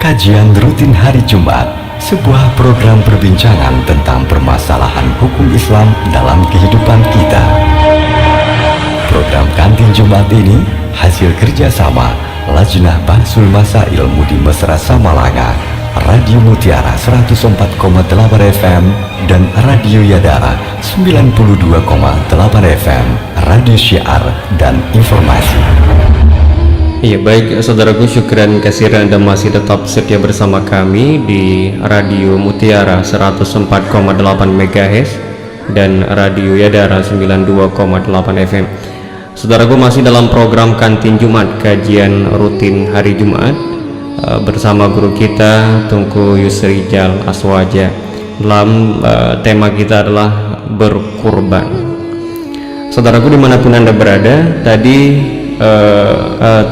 Kajian rutin hari Jumat, sebuah program perbincangan tentang permasalahan hukum Islam dalam kehidupan kita. Program Kantin Jumat ini hasil kerjasama Lajnah Bahsul Masail Mudi Mesra Samalanga, Radio Mutiara 104,8 FM, dan Radio Yadara 92,8 FM, Radio Syiar dan Informasi. Iya, baik saudaraku, syukran kasiran Anda masih tetap setia bersama kami di Radio Mutiara 104,8 MHz dan Radio Yadara 92,8 FM. Saudaraku, masih dalam program Kantin Jumat, kajian rutin hari Jumat bersama guru kita Tunku Yusrijal Aswaja. Dalam tema kita adalah berkurban. Saudaraku, dimanapun Anda berada, tadi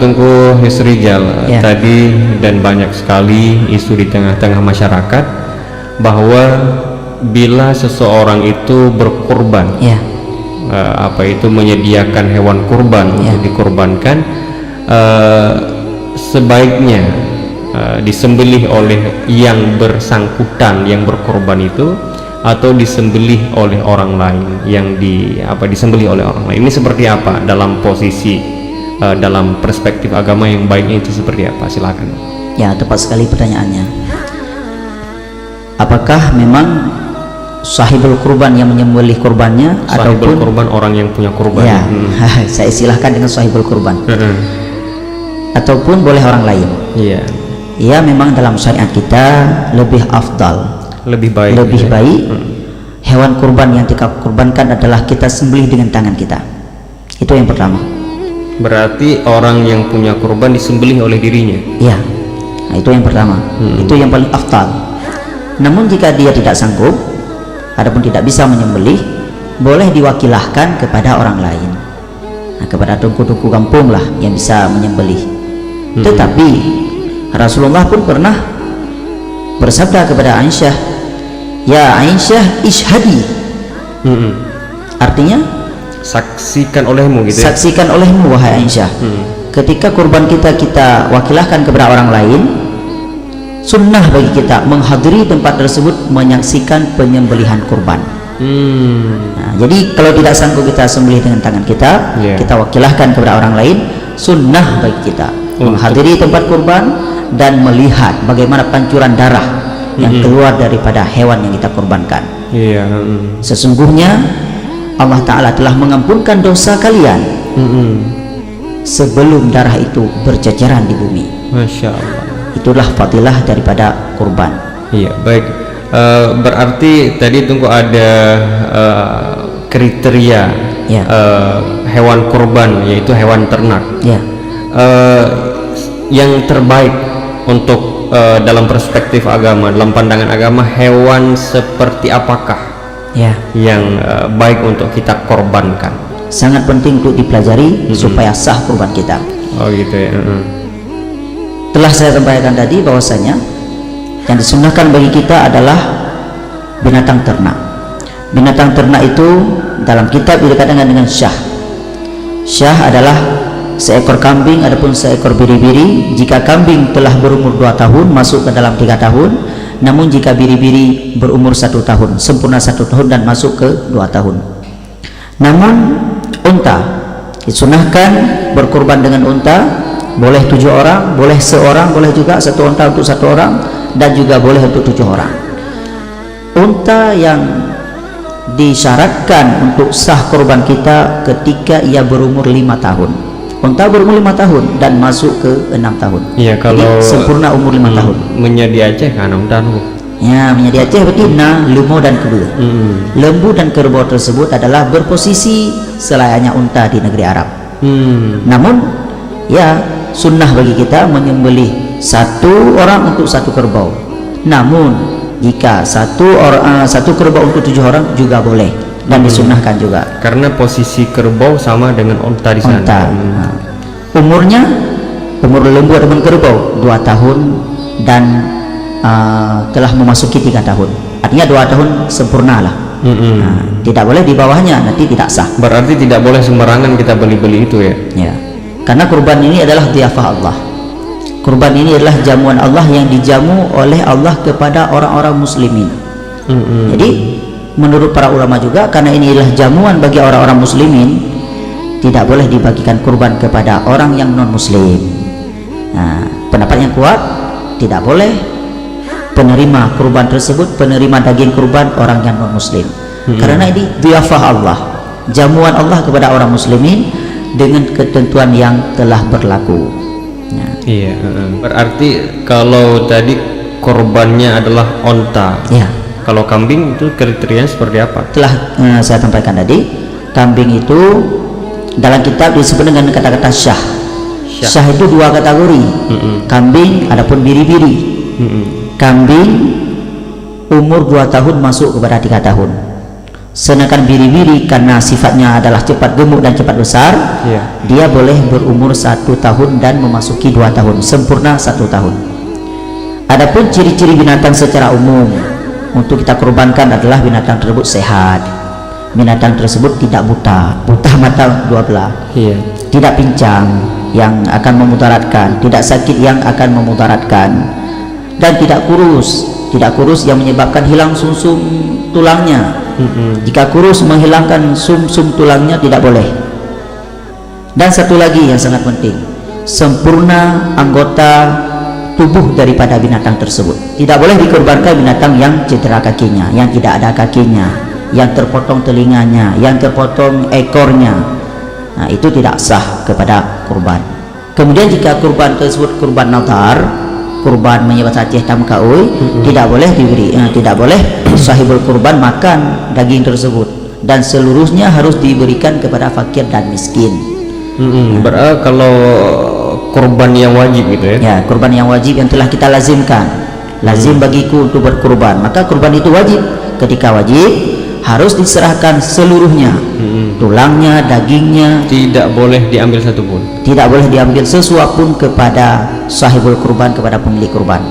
Tunku Yusrijal tadi dan banyak sekali isu di tengah-tengah masyarakat bahwa bila seseorang itu berkurban, apa itu menyediakan hewan kurban untuk dikurbankan, sebaiknya disembelih oleh yang bersangkutan yang berkorban itu, atau disembelih oleh orang lain yang disembelih oleh orang lain. Ini seperti apa dalam posisi dalam perspektif agama yang baiknya itu seperti apa? Silakan. Ya, tepat sekali pertanyaannya. Apakah memang sahibul kurban yang menyembelih kurbannya, sahibul ataupun kurban orang yang punya kurban? Ya, saya istilahkan dengan sahibul kurban. Ataupun boleh orang lain? Iya. Ya, memang dalam syariat kita lebih afdal, lebih baik hewan kurban yang kita kurbankan adalah kita sembelih dengan tangan kita. Itu yang pertama. Berarti orang yang punya kurban disembelih oleh dirinya. Iya. Nah, itu yang pertama. Itu yang paling afdal. Namun jika dia tidak sanggup, adapun tidak bisa menyembelih, boleh diwakilahkan kepada orang lain. Nah, kepada tungku-tungku kampung lah yang bisa menyembelih. Tetapi Rasulullah pun pernah bersabda kepada Aisyah, "Ya Aisyah, ishhadi." Artinya saksikan olehmu, gitu ya? Saksikan olehmu, wahai Aisyah. Ketika kurban kita wakilahkan kepada orang lain, sunnah bagi kita menghadiri tempat tersebut, menyaksikan penyembelihan kurban. Nah, jadi kalau tidak sanggup kita sembelih dengan tangan kita, kita wakilahkan kepada orang lain. Sunnah bagi kita menghadiri tempat kurban dan melihat bagaimana pancuran darah yang keluar daripada hewan yang kita kurbankan. Sesungguhnya Allah Ta'ala telah mengampunkan dosa kalian sebelum darah itu berceceran di bumi. Masya Allah. Itulah fadilah daripada kurban. Iya, baik. Berarti tadi Tunggu ada kriteria hewan kurban, yaitu hewan ternak. Yang terbaik untuk dalam perspektif agama, dalam pandangan agama, hewan seperti apakah yang baik untuk kita korbankan? Sangat penting untuk dipelajari supaya sah kurban kita. Oh gitu ya. Telah saya sampaikan tadi bahwasanya yang disunnahkan bagi kita adalah binatang ternak. Binatang ternak itu dalam kitab dikatakan dengan syah. Syah adalah seekor kambing adapun seekor biri-biri. Jika kambing telah berumur 2 tahun masuk ke dalam 3 tahun, namun jika biri-biri berumur 1 tahun, sempurna 1 tahun dan masuk ke 2 tahun. Namun unta disunahkan berkurban dengan unta, boleh 7 orang, boleh seorang, boleh juga 1 unta untuk 1 orang, dan juga boleh untuk 7 orang. Unta yang disyaratkan untuk sah kurban kita ketika ia berumur 5 tahun. Unta berumur 5 tahun dan masuk ke 6 tahun. Iya, kalau jadi, sempurna umur 5 tahun. Menjadi Aceh kan unta nu. Ya, menjadi Aceh berarti lembu dan kerbau. Lembu dan kerbau tersebut adalah berposisi selayaknya unta di negeri Arab. Namun ya, sunnah bagi kita menyembelih 1 orang untuk 1 kerbau. Namun jika 1 kerbau untuk 7 orang juga boleh dan disunnahkan juga. Karena posisi kerbau sama dengan unta di sana. Umurnya, umur lembu ataupun kerbau 2 tahun dan telah memasuki 3 tahun. Artinya 2 tahun sempurna lah. Tidak boleh di bawahnya, nanti tidak sah. Berarti tidak boleh sembarangan kita beli-beli itu ya? Ya, karena kurban ini adalah dhiyafah Allah. Kurban ini adalah jamuan Allah yang dijamu oleh Allah kepada orang-orang muslimin. Jadi menurut para ulama juga, karena ini adalah jamuan bagi orang-orang muslimin, tidak boleh dibagikan kurban kepada orang yang non muslim. Nah, pendapat yang kuat, tidak boleh penerima kurban tersebut, penerima daging kurban orang yang non muslim. Karena ini dhiyafah Allah, jamuan Allah kepada orang muslimin dengan ketentuan yang telah berlaku. Nah, Iya, berarti kalau tadi korbannya adalah onta, ya, kalau kambing itu kriterianya seperti apa? telah saya sampaikan tadi, kambing itu dalam kitab disebut dengan kata-kata syah. Syah itu dua kategori, kambing adapun biri-biri. Kambing umur 2 tahun masuk kepada 3 tahun, sedangkan biri-biri karena sifatnya adalah cepat gemuk dan cepat besar, dia boleh berumur 1 tahun dan memasuki 2 tahun, sempurna 1 tahun. Adapun ciri-ciri binatang secara umum untuk kita kurbankan adalah binatang tersebut sehat, binatang tersebut tidak buta mata dua belah, tidak pincang yang akan memudaratkan, tidak sakit yang akan memudaratkan, dan tidak kurus yang menyebabkan hilang sumsum tulangnya. Jika kurus menghilangkan sumsum tulangnya tidak boleh. Dan satu lagi yang sangat penting, sempurna anggota tubuh daripada binatang tersebut. Tidak boleh dikorbankan binatang yang cedera kakinya, yang tidak ada kakinya, yang terpotong telinganya, yang terpotong ekornya. Nah, itu tidak sah kepada kurban. Kemudian jika kurban tersebut kurban nadar, kurban menyebut Aceh tamkaui, tidak boleh diberi, tidak boleh sahibul kurban makan daging tersebut, dan seluruhnya harus diberikan kepada fakir dan miskin. Berarti kalau kurban yang wajib gitu ya? Ya, kurban yang wajib yang telah kita lazimkan, lazim bagiku untuk berkurban, maka kurban itu wajib. Ketika wajib harus diserahkan seluruhnya, tulangnya, dagingnya, tidak boleh diambil satu pun, tidak boleh diambil sesuap pun kepada sahibul kurban, kepada pemilik kurban,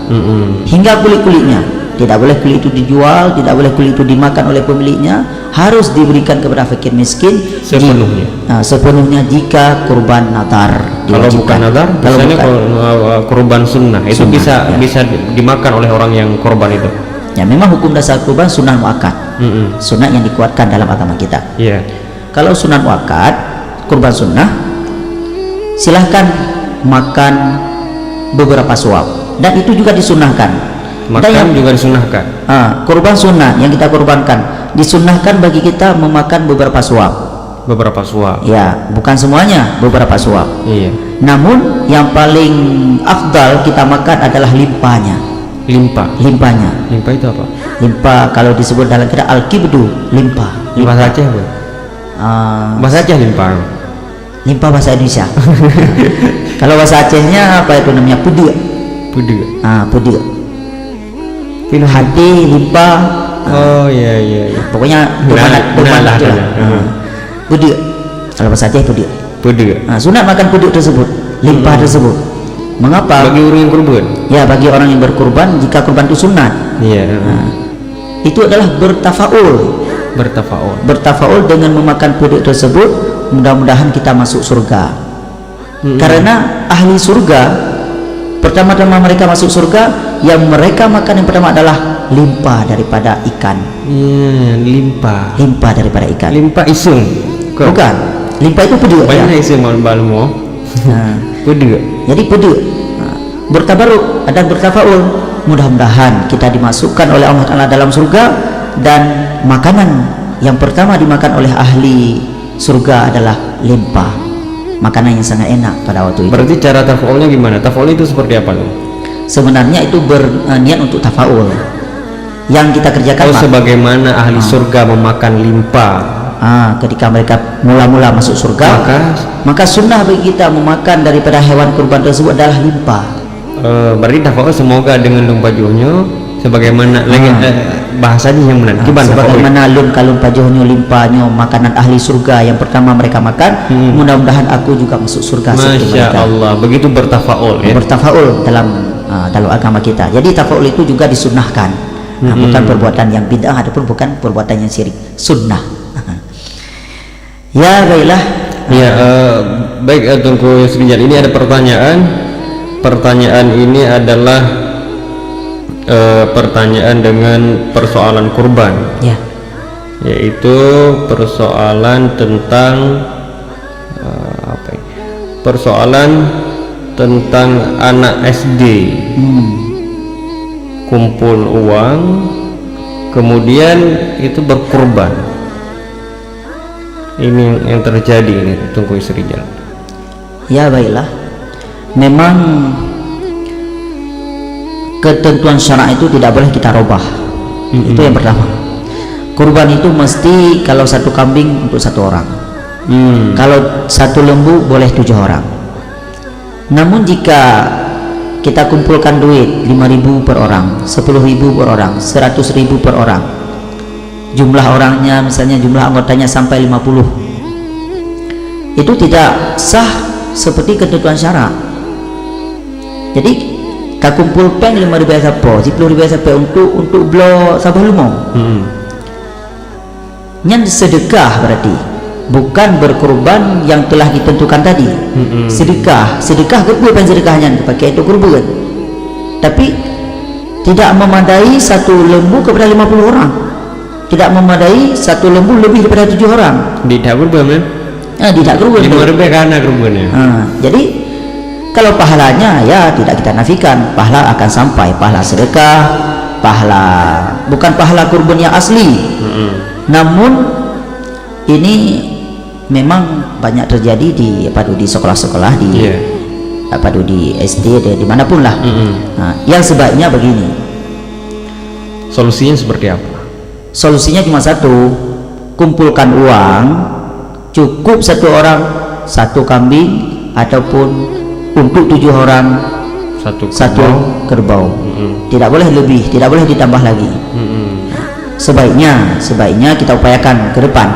hingga kulit-kulitnya. Tidak boleh kulit itu dijual, tidak boleh kulit itu dimakan oleh pemiliknya, harus diberikan kepada fakir miskin sepenuhnya. Sepenuhnya jika kurban nadar. Kalau bukan nadar, biasanya kurban sunnah itu sunnah, bisa dimakan oleh orang yang kurban itu. Ya, memang hukum dasar kurban sunnah muakkad, sunnah yang dikuatkan dalam agama kita. Kalau sunnah muakkad, kurban sunnah, silahkan makan beberapa suap, dan itu juga disunahkan. Makan juga disunahkan. Kurban sunnah yang kita kurbankan disunahkan bagi kita memakan beberapa suap. Beberapa suap. Ya, bukan semuanya, beberapa suap. Iya. Namun yang paling afdal kita makan adalah limpanya. Limpanya. Limpa itu apa? Limpa kalau disebut dalam kita al-kibdu, limpa. Bahasa Aceh apa? Bahasa Aceh limpa. Limpa bahasa Indonesia. Kalau bahasa Acehnya apa itu namanya? Pudu. Pudu. Hati, limpa. Oh iya. Pokoknya bermanat pudu. Kalau bahasa Aceh pudu. Sunat makan pudu tersebut, limpa tersebut. Mengapa? Bagi orang yang kurban. Ya, bagi orang yang berkurban, jika kurban itu sunat. Iya. Itu adalah bertafaul dengan memakan pudu tersebut. Mudah-mudahan kita masuk surga. Karena ahli surga, pertama-tama mereka masuk surga, yang mereka makan yang pertama adalah limpa daripada ikan. Limpa daripada ikan. Limpa isung. Bukan. Limpa itu pudu. Banyak isung balmo. Pudu. Jadi pudu. Bertabaruk dan bertafaul. Mudah-mudahan kita dimasukkan oleh Allah Ta'ala dalam surga, dan makanan yang pertama dimakan oleh ahli surga adalah limpa. Makanan yang sangat enak pada waktu itu. Berarti cara tafaulnya gimana? Tafaul itu seperti apa tuh? Sebenarnya itu berniat untuk tafaul. Yang kita kerjakan sebagaimana ahli surga memakan limpa. Ketika mereka mula-mula masuk surga, maka sunnah bagi kita memakan daripada hewan kurban tersebut adalah limpa. Berarti tafaul semoga dengan lumpa juhnya sebagaimana bahasanya yang benar. Sebagaimana lun kalun pajuhnya limpanya makanan ahli surga yang pertama mereka makan, mudah-mudahan aku juga masuk surga seperti mereka. Masya Allah, begitu bertafaul ya. Bertafaul dalam agama kita. Jadi tafaul itu juga disunnahkan. Bukan perbuatan yang bid'ah ataupun bukan perbuatan yang syirik, sunnah. Ya baiklah. Ya baik, Tungku Srinjal, ini ada pertanyaan. pertanyaan ini adalah pertanyaan dengan persoalan kurban, Ya. yaitu persoalan tentang persoalan tentang anak SD kumpul uang kemudian itu berkurban. Ini yang terjadi ini, Tungku Isrijal. Ya, baiklah. Memang ketentuan syara itu tidak boleh kita robah. Itu yang pertama. Kurban itu mesti kalau satu kambing untuk satu orang. Kalau satu lembu boleh 7 orang. Namun jika kita kumpulkan duit 5.000 per orang, 10.000 per orang, 100.000 per orang, jumlah orangnya misalnya jumlah anggotanya sampai 50, itu tidak sah seperti ketentuan syara. Jadi kita kumpul peng 5.000 sapo, 10.000 sapo untuk belo sabah lumong. Nyan sedekah berarti bukan berkurban yang telah ditentukan tadi. Sedekah gede pen sedekahnya dipakai itu kurban, tapi tidak memadai satu lembu kepada 50 orang, tidak memadai satu lembu lebih daripada 7 orang. Tidak kurban kan? Tidak kurban. 5.000 karena kurbannya. Jadi kalau pahalanya ya tidak kita nafikan, pahala akan sampai, pahala sedekah, pahala bukan pahala kurban yang asli. Namun ini memang banyak terjadi di sekolah-sekolah di di SD di manapun lah. Yang sebaiknya begini. Solusinya seperti apa? Solusinya cuma satu, kumpulkan uang, cukup satu orang satu kambing ataupun untuk 7 orang satu kerbau. Tidak boleh lebih, tidak boleh ditambah lagi. Sebaiknya kita upayakan ke depan.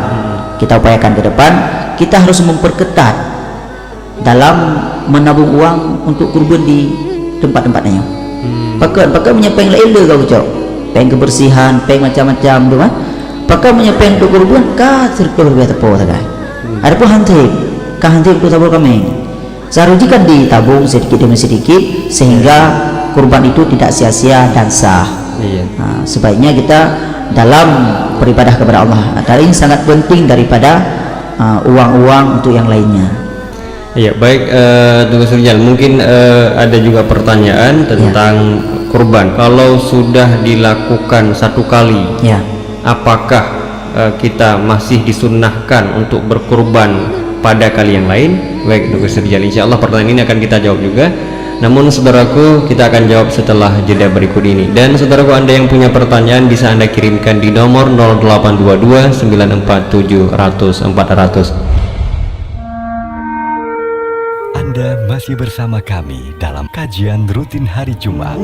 Kita harus memperketat dalam menabung uang untuk kurban di tempat-tempatnya. Pakai menyepeng lele kau cok, peng kebersihan, peng macam-macam tu kan. Pakai menyepeng untuk kurban kah serta berbeza po sagai. Ada pun hantip untuk tabur kami. Seharusnya ditabung sedikit demi sedikit sehingga kurban itu tidak sia-sia dan sah. Sebaiknya kita dalam beribadah kepada Allah, ini sangat penting daripada uang-uang untuk yang lainnya. Iya, baik. Tunggu Isrijal, mungkin ada juga pertanyaan tentang kurban. Kalau sudah dilakukan satu kali, apakah kita masih disunnahkan untuk berkurban pada kali yang lain? Baik, Tunggu Isrijal, insya Allah pertanyaan ini akan kita jawab juga. Namun saudaraku, kita akan jawab setelah jeda berikut ini. Dan saudaraku, Anda yang punya pertanyaan bisa Anda kirimkan di nomor 0822 947 400. Anda masih bersama kami dalam kajian rutin hari Jumat.